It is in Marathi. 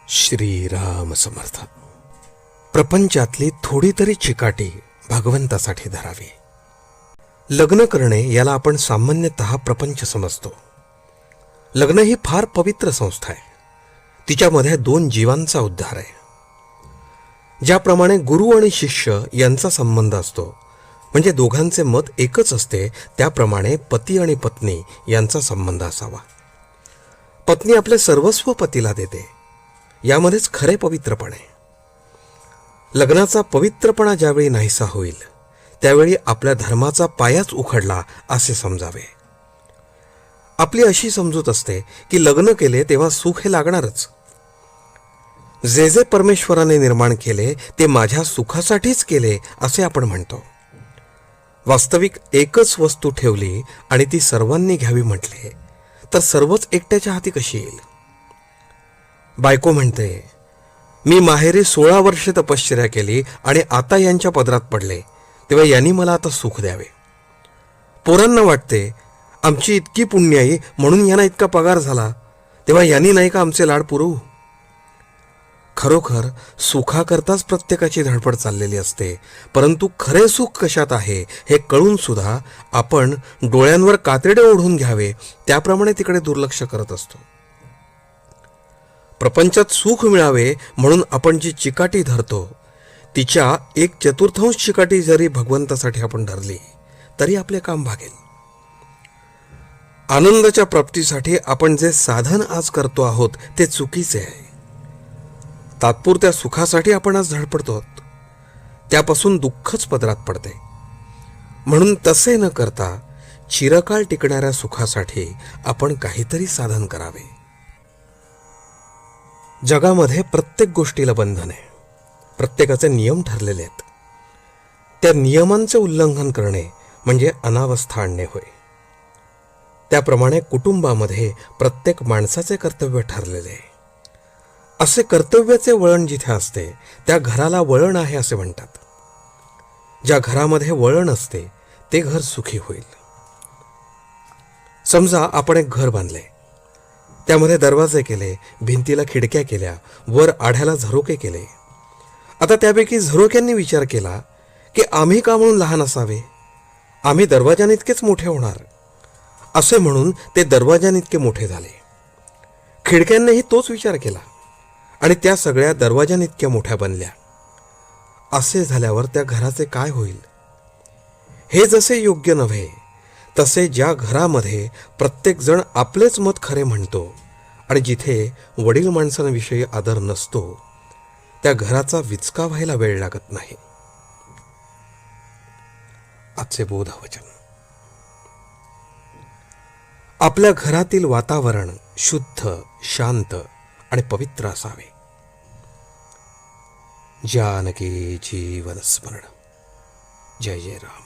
श्रीराम समर्थ. प्रपंचातली थोडी तरी चिकाटी भगवंतासाठी धरावी. लग्न करणे याला आपण सामान्यतः प्रपंच समजतो. लग्न ही फार पवित्र संस्था आहे. तिच्यामध्ये दोन जीवांचा उद्धार आहे. ज्याप्रमाणे गुरु आणि शिष्य यांचा संबंध असतो, म्हणजे दोघांचे मत एकच असते, त्याप्रमाणे पती आणि पत्नी यांचा संबंध असावा. पत्नी आपले सर्वस्व पतीला देते, यामध्येच खरे पवित्रपण आहे. लग्नाचा पवित्रपणा ज्यावेळी नाहीसा होईल, त्यावेळी आपल्या धर्माचा पायाच उखडला असे समजावे. आपली अशी समजूत असते की लग्न केले तेव्हा सुख हे लागणारच. जे जे परमेश्वराने निर्माण केले ते माझ्या सुखासाठीच केले असे आपण म्हणतो. वास्तविक एकच वस्तू ठेवली आणि ती सर्वांनी घ्यावी म्हटले तर सर्वच एकट्याच्या हाती कशी येईल? बायको म्हणते, मी माहेरी 16 वर्षे तपश्चर्या केली आणि आता यांच्या पदरात पडले, तेव्हा यांनी मला आता सुख द्यावे. पोरांना वाटते, आमची इतकी पुण्याई म्हणून यांना इतका पगार झाला, तेव्हा यांनी नाही का आमचे लाड पुरवू? खरोखर सुखाकरताच प्रत्येकाची धडपड चाललेली असते, परंतु खरे सुख कशात आहे हे कळून सुद्धा आपण डोळ्यांवर कातडे ओढून घ्यावे त्याप्रमाणे तिकडे दुर्लक्ष करत असतो. प्रपंचात सुख मिळावे म्हणून आपण जी चिकाटी धरतो, तिच्या 1/4 चिकाटी जरी भगवंतासाठी आपण धरली तरी आपले काम भागेल. आनंदाच्या प्राप्तीसाठी आपण जे साधन आज करतो आहोत ते चुकीचे आहे. तात्पुरत्या सुखासाठी आपण आज धडपडतो, त्यापासून दुःखच पदरात पडते. म्हणून तसे न करता चिरकाळ टिकणाऱ्या सुखासाठी आपण काहीतरी साधन करावे. जगामध्ये प्रत्येक गोष्टीला बंधन आहे. प्रत्येकाचे नियम ठरलेले आहेत. त्या नियमांचे उल्लंघन करणे म्हणजे अनावस्था आणणे होय. त्याप्रमाणे कुटुंबामध्ये प्रत्येक माणसाचे कर्तव्य ठरलेले आहे. असे कर्तव्याचे वळण जिथे असते त्या घराला वळण आहे असे म्हणतात. ज्या घरामध्ये वळण असते ते घर सुखी होईल. समजा आपण एक घर बांधले, त्यामध्ये दरवाजे केले, भिंतीला खिडक्या केल्या, वर आढ्याला झरोके केले. आता त्यापैकी झरोक्यांनी विचार केला की आम्ही का म्हणून लहान असावे, आम्ही दरवाजानितकेच मोठे होणार, असे म्हणून ते दरवाजानितके मोठे झाले. खिडक्यांनीही तोच विचार केला आणि त्या सगळ्या दरवाजानितक्या मोठ्या बनल्या. असे झाल्यावर त्या घराचे काय होईल? हे जसे योग्य नव्हे, तसे ज्या घरामध्ये प्रत्येक जण आपलेच मत खरे म्हणतो आणि जिथे वडील माणसांविषयी आदर नसतो, त्या घराचा विचका व्हायला वेळ लागत नाही. आजचे बोधवचन. आपल्या घरातील वातावरण शुद्ध, शांत आणि पवित्र असावे. जानकी जीवन स्मरण. जय जय राम.